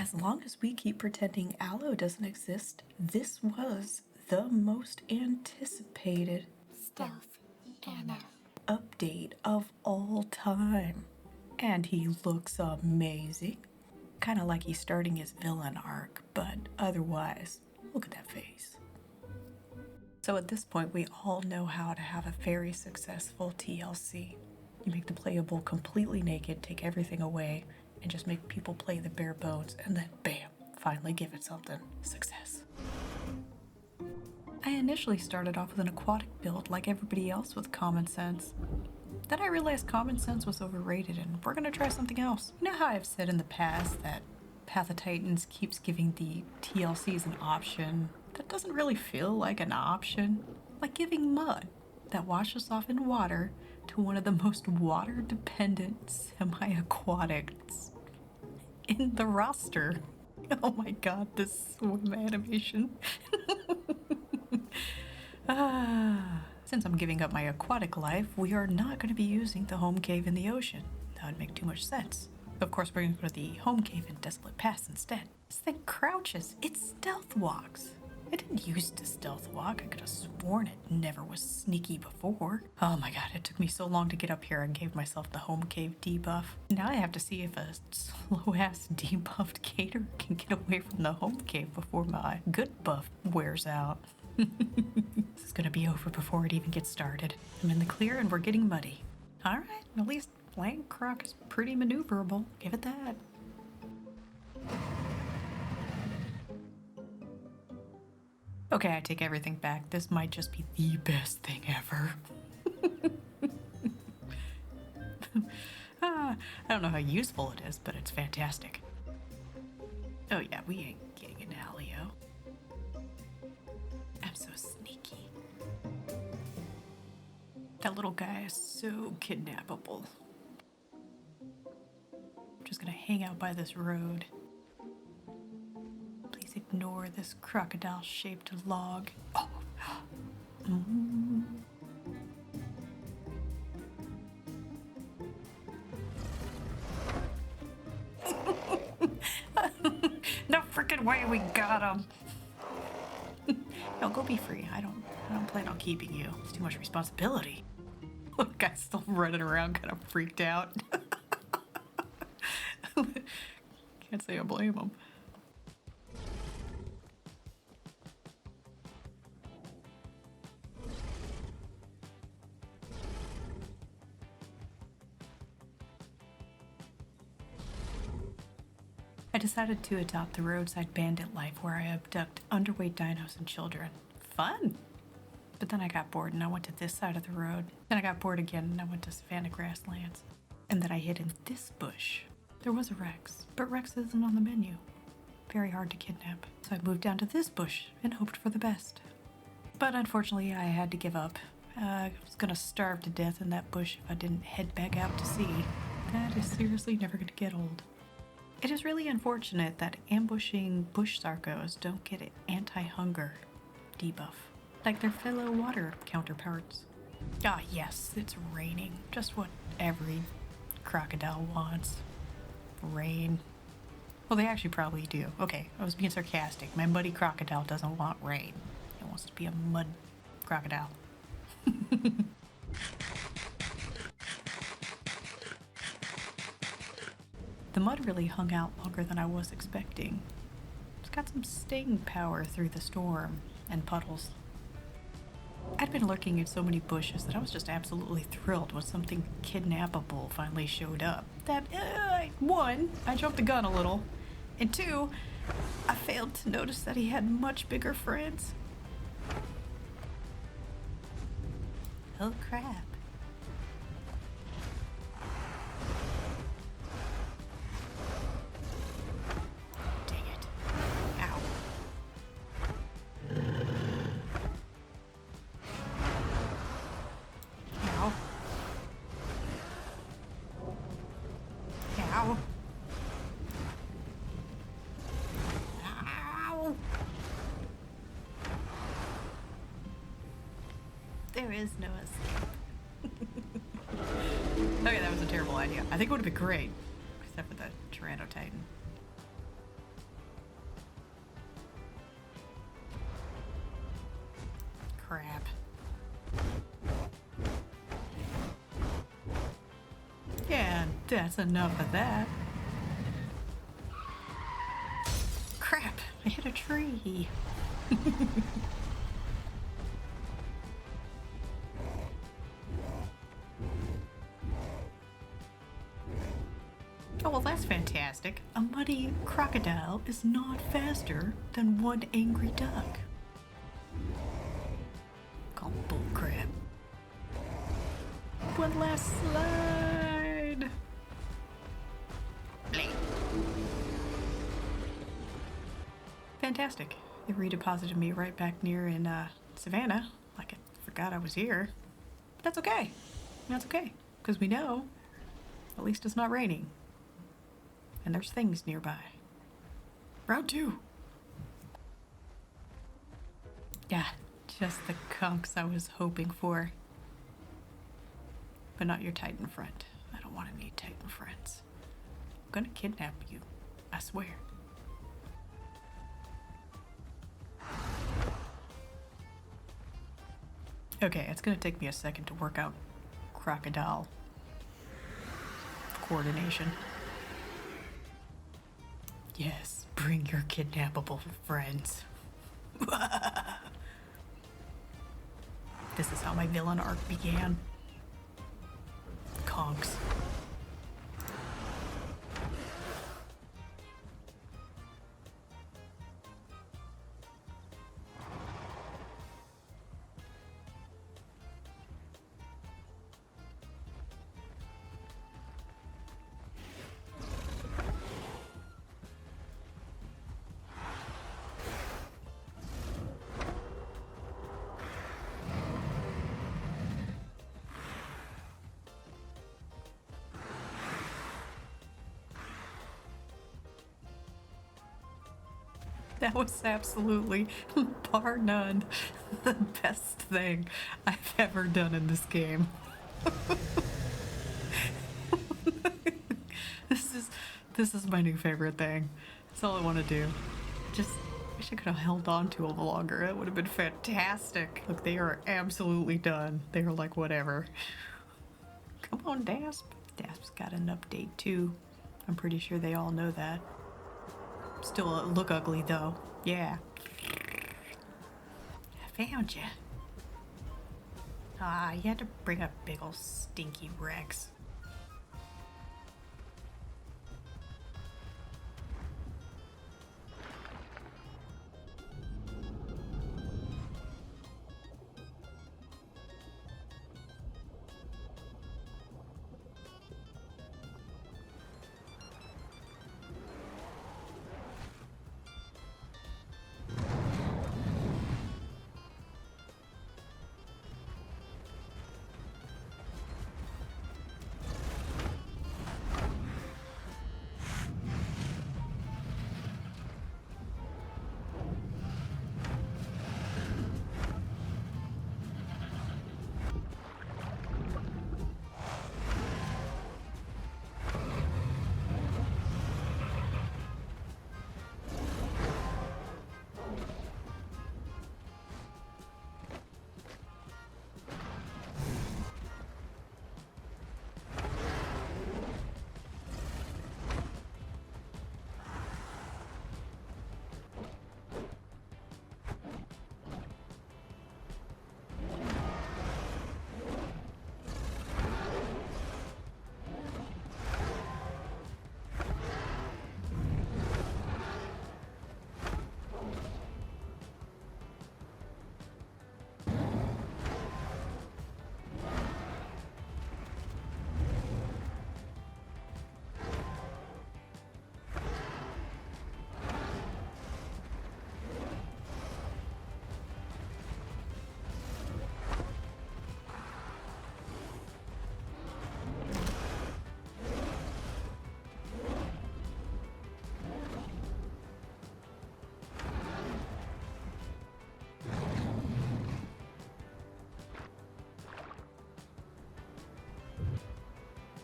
As long as we keep pretending aloe doesn't exist, this was the most anticipated Stealth Anna update of all time. And he looks amazing. Kind of like he's starting his villain arc, but otherwise, look at that face. So at this point, we all know how to have a very successful TLC. You make the playable completely naked, take everything away, and just make people play the bare bones, and then bam, finally give it something. Success. I initially started off with an aquatic build like everybody else with common sense. Then I realized common sense was overrated and we're gonna try something else. You know how I've said in the past that Path of Titans keeps giving the TLCs an option that doesn't really feel like an option? Like giving mud that washes off in water to one of the most water-dependent semi-aquatics in the roster. Oh my god, this swim animation. Since I'm giving up my aquatic life, we are not going to be using the home cave in the ocean. That would make too much sense. Of course, we're going to go to the home cave in Desolate Pass instead. This thing crouches. It stealth walks. I didn't used to stealth walk. I could have sworn it never was sneaky before. Oh my god, it took me so long to get up here and gave myself the home cave debuff. Now I have to see if a slow-ass debuffed gator can get away from the home cave before my good buff wears out. This is gonna be over before it even gets started. I'm in the clear and we're getting muddy. Alright, at least Land Croc is pretty maneuverable. Give it that. Okay, I take everything back. This might just be the best thing ever. I don't know how useful it is, but it's fantastic. Oh yeah, we ain't getting an Alio. I'm so sneaky. That little guy is so kidnappable. I'm just gonna hang out by this road. Please ignore this crocodile-shaped log. Oh. No freaking way we got him. No, go be free. I don't plan on keeping you. It's too much responsibility. Look, guy's still running around kind of freaked out. Can't say I blame him. I decided to adopt the roadside bandit life where I abduct underweight dinos and children. Fun! But then I got bored and I went to this side of the road. Then I got bored again and I went to Savannah Grasslands. And then I hid in this bush. There was a Rex, but Rex isn't on the menu. Very hard to kidnap. So I moved down to this bush and hoped for the best. But unfortunately I had to give up. I was gonna starve to death in that bush if I didn't head back out to sea. That is seriously never gonna get old. It is really unfortunate that ambushing bush Sarcos don't get an anti-hunger debuff, like their fellow water counterparts. Ah yes, it's raining. Just what every crocodile wants. Rain. Well, they actually probably do. Okay, I was being sarcastic. My muddy crocodile doesn't want rain. It wants to be a mud crocodile. The mud really hung out longer than I was expecting. It's got some staying power through the storm and puddles. I'd been lurking in so many bushes that I was just absolutely thrilled when something kidnappable finally showed up. That, one, I jumped the gun a little, and two, I failed to notice that he had much bigger friends. Oh crap. There is no escape. Okay, that was a terrible idea. I think it would have been great, except for the Tyranno Titan. crap. Yeah, that's enough of that. Crap, I hit a tree. Oh, well, that's fantastic. A muddy crocodile is not faster than one angry duck. Call bullcrap. One last slide. Bleh. Fantastic. It redeposited me right back near in Savannah. Like I forgot I was here. But that's okay. That's okay. Because we know at least it's not raining. And there's things nearby. Round 2. Yeah, just the conks I was hoping for. But not your Titan friend. I don't want any Titan friends. I'm gonna kidnap you. I swear. Okay, it's gonna take me a second to work out crocodile coordination. Yes, bring your kidnappable friends. This is how my villain arc began. Conks. That was absolutely, bar none, the best thing I've ever done in this game. This is my new favorite thing. That's all I want to do. Just wish I could have held on to them longer. It would have been fantastic. Look, they are absolutely done. They are like, whatever. Come on, Dasp. Dasp's got an update too. I'm pretty sure they all know that. Still look ugly though. Yeah. I found you. Ah, you had to bring a big ol' stinky Rex.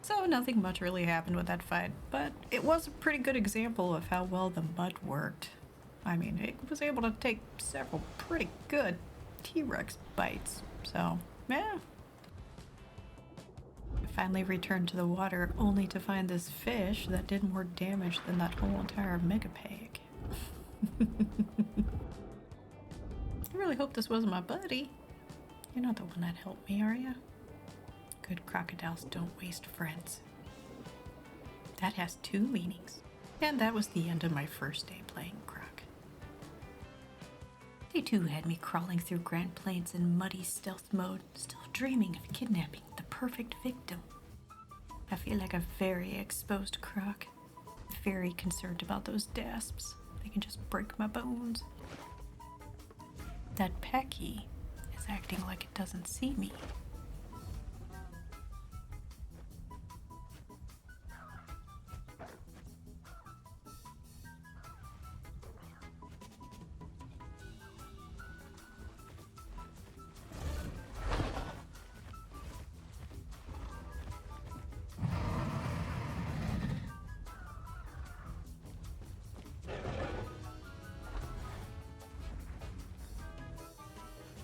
So nothing much really happened with that fight, but it was a pretty good example of how well the mud worked. I mean, it was able to take several pretty good T-Rex bites, so yeah. I finally returned to the water only to find this fish that did more damage than that whole entire megapeg. I really hope this wasn't my buddy. You're not the one that helped me, are you? Good crocodiles don't waste friends. That has two meanings. And that was the end of my first day playing Croc. Day 2 had me crawling through Grand Plains in muddy stealth mode, still dreaming of kidnapping the perfect victim. I feel like a very exposed Croc. Very concerned about those dasps. They can just break my bones. That Pecky is acting like it doesn't see me.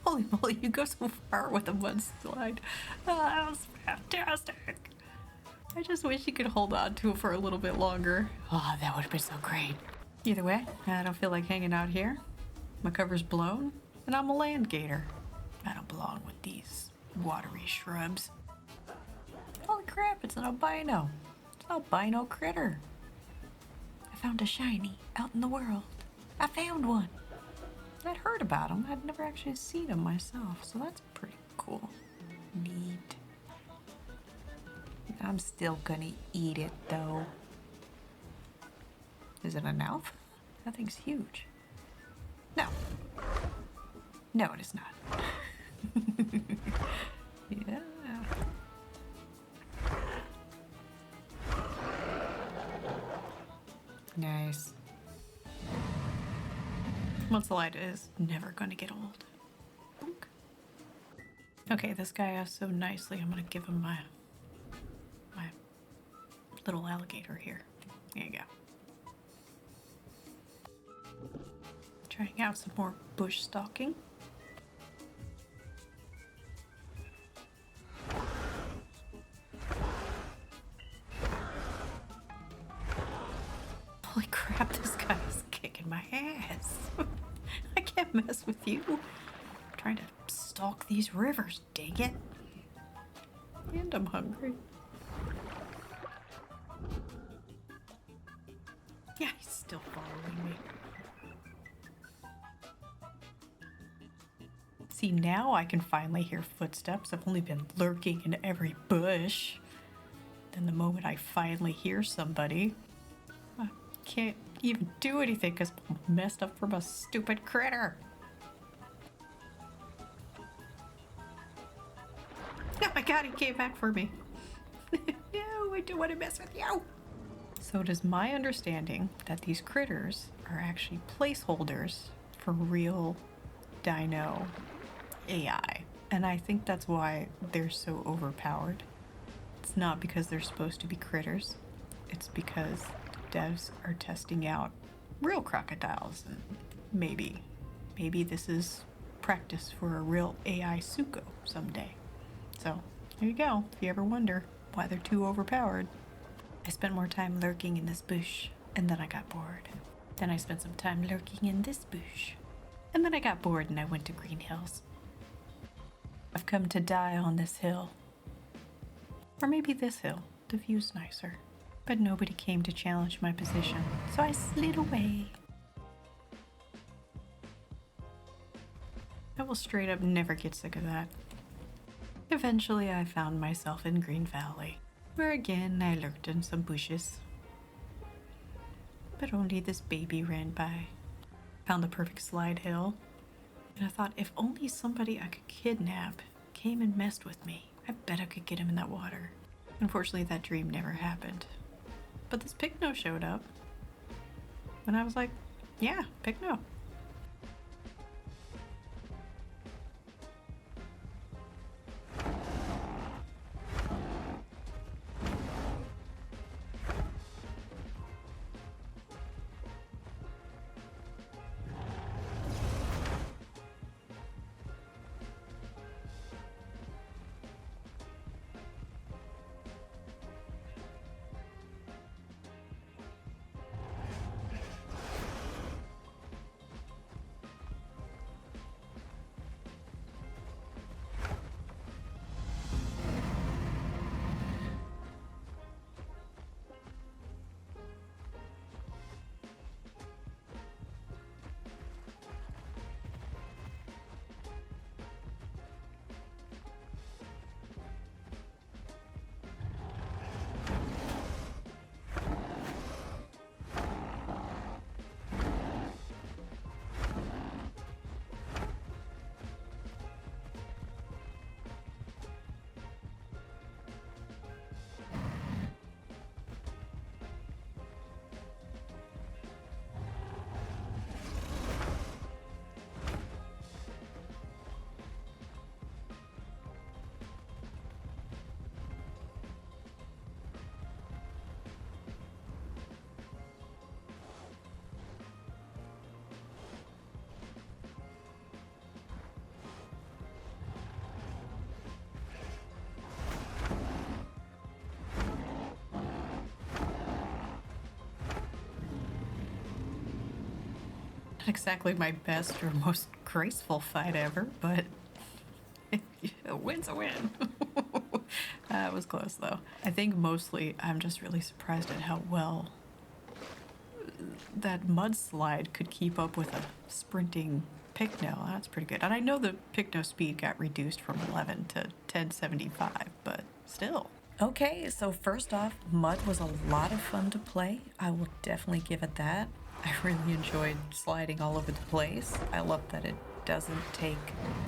Holy moly, you go so far with a mudslide. Oh, that was fantastic. I just wish you could hold on to it for a little bit longer. Oh, that would have been so great. Either way, I don't feel like hanging out here. My cover's blown, and I'm a land gator. I don't belong with these watery shrubs. Holy crap, it's an albino. It's an albino critter. I found a shiny out in the world. I found one. I'd heard about him. I'd never actually seen him myself, so that's pretty cool. Neat. I'm still gonna eat it, though. Is it a mouth? That thing's huge. No. No, it is not. Yeah. Nice. Mudslide is never going to get old. Boink. Okay, this guy asked so nicely, I'm going to give him my little alligator here. There you go. Trying out some more bush stalking. Holy crap, this guy is kicking my ass. I can't mess with you. I'm trying to stalk these rivers, dang it. And I'm hungry. Yeah, he's still following me. See, now I can finally hear footsteps. I've only been lurking in every bush. Then the moment I finally hear somebody, I can't even do anything because I'm messed up from a stupid critter. Oh my god, he came back for me. No, I don't want to mess with you. So it is my understanding that these critters are actually placeholders for real dino AI. And I think that's why they're so overpowered. It's not because they're supposed to be critters. It's because devs are testing out real crocodiles, and maybe this is practice for a real AI Suko someday. So there you go, if you ever wonder why they're too overpowered. I spent more time lurking in this bush, and then I got bored. Then I spent some time lurking in this bush, and then I got bored and I went to Green Hills. I've come to die on this hill. Or maybe this hill, the view's nicer. But nobody came to challenge my position, so I slid away. I will straight up never get sick of that. Eventually I found myself in Green Valley, where again I lurked in some bushes. But only this baby ran by. Found the perfect slide hill, and I thought if only somebody I could kidnap came and messed with me, I bet I could get him in that water. Unfortunately, that dream never happened. But this Picno showed up, and I was like, yeah, Picno. Not exactly my best or most graceful fight ever, but a win's a win. It was close though. I think mostly I'm just really surprised at how well that Mudslide could keep up with a sprinting Picno. That's pretty good. And I know the Picno speed got reduced from 11 to 1075, but still. Okay, so first off, Mud was a lot of fun to play. I will definitely give it that. I really enjoyed sliding all over the place. I love that it doesn't take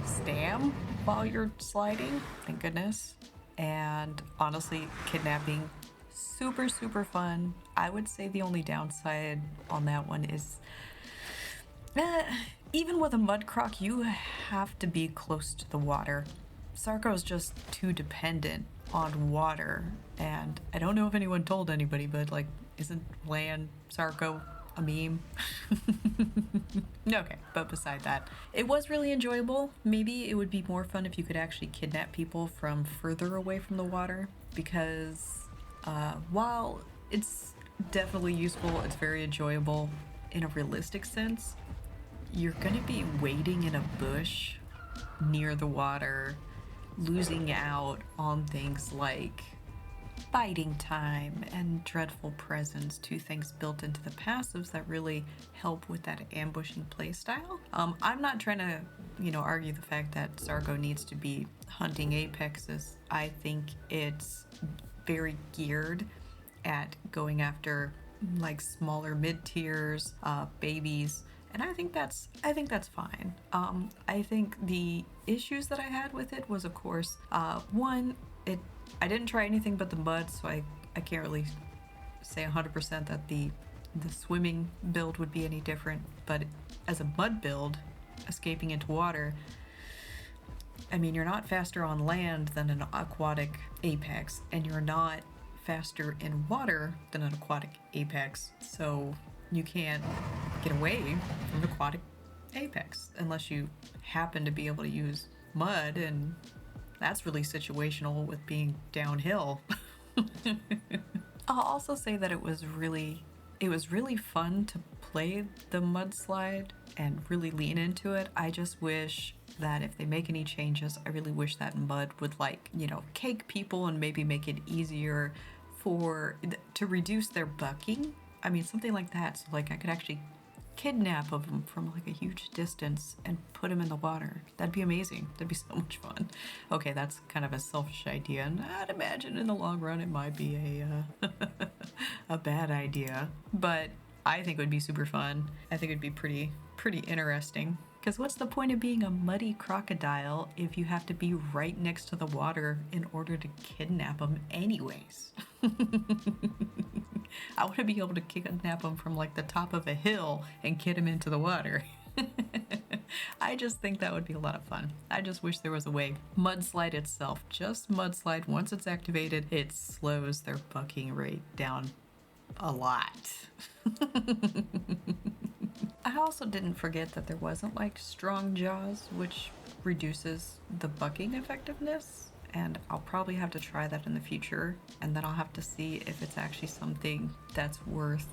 stam while you're sliding, thank goodness. And honestly, kidnapping, super, super fun. I would say the only downside on that one is, even with a mud croc, you have to be close to the water. Sarco's just too dependent on water, and I don't know if anyone told anybody, but like, isn't land Sarco a meme? Okay, but beside that, it was really enjoyable. Maybe it would be more fun if you could actually kidnap people from further away from the water, because while it's definitely useful, it's very enjoyable in a realistic sense, you're gonna be waiting in a bush near the water, losing out on things like biding time and dreadful presence, two things built into the passives that really help with that ambushing playstyle. I'm not trying to, argue the fact that Sarco needs to be hunting apexes. I think it's very geared at going after like smaller mid-tiers, babies, and I think that's fine. I think the issues that I had with it was, of course, one, I didn't try anything but the mud, so I can't really say 100% that the swimming build would be any different. But as a mud build, escaping into water, I mean, you're not faster on land than an aquatic apex, and you're not faster in water than an aquatic apex, so you can't get away from the aquatic apex unless you happen to be able to use mud, and that's really situational with being downhill. I'll also say that it was really fun to play the Mudslide and really lean into it. I just wish that if they make any changes, I really wish that mud would cake people and maybe make it easier to reduce their bucking. I mean, something like that, so like I could actually kidnap them from like a huge distance and put them in the water. That'd be amazing. That'd be so much fun. Okay, that's kind of a selfish idea, and I'd imagine in the long run it might be a bad idea, but I think it would be super fun. I think it'd be pretty interesting. Because what's the point of being a muddy crocodile if you have to be right next to the water in order to kidnap them anyways? I want to be able to kidnap them from like the top of a hill and get them into the water. I just think that would be a lot of fun. I just wish there was a way. Mudslide itself, just Mudslide, once it's activated, it slows their bucking rate down a lot. I also didn't forget that there wasn't like strong jaws, which reduces the bucking effectiveness, and I'll probably have to try that in the future, and then I'll have to see if it's actually something that's worth,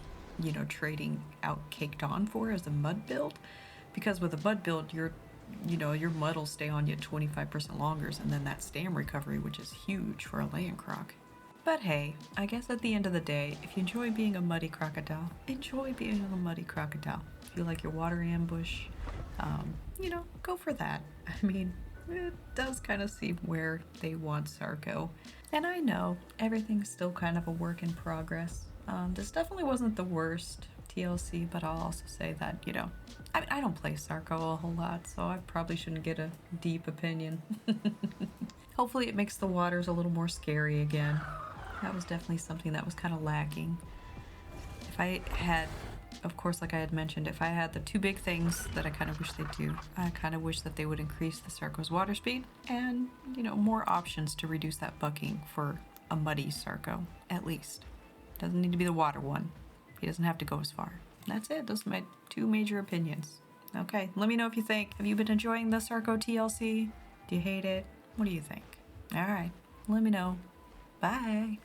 trading out Caked On for as a mud build, because with a mud build, your mud will stay on you 25% longer, and then that stam recovery, which is huge for a land croc. But hey, I guess at the end of the day, if you enjoy being a muddy crocodile, enjoy being a muddy crocodile. If you like your water ambush, go for that. I mean, it does kind of seem where they want Sarco. And I know everything's still kind of a work in progress. This definitely wasn't the worst TLC, but I'll also say that, I don't play Sarco a whole lot, so I probably shouldn't get a deep opinion. Hopefully it makes the waters a little more scary again. That was definitely something that was kind of lacking. If I had, of course, like I had mentioned, if I had the two big things that I kind of wish they'd do, I kind of wish that they would increase the Sarco's water speed and, more options to reduce that bucking for a muddy Sarco, at least. Doesn't need to be the water one. He doesn't have to go as far. That's it. Those are my two major opinions. Okay, let me know if you think. Have you been enjoying the Sarco TLC? Do you hate it? What do you think? All right, let me know. Bye.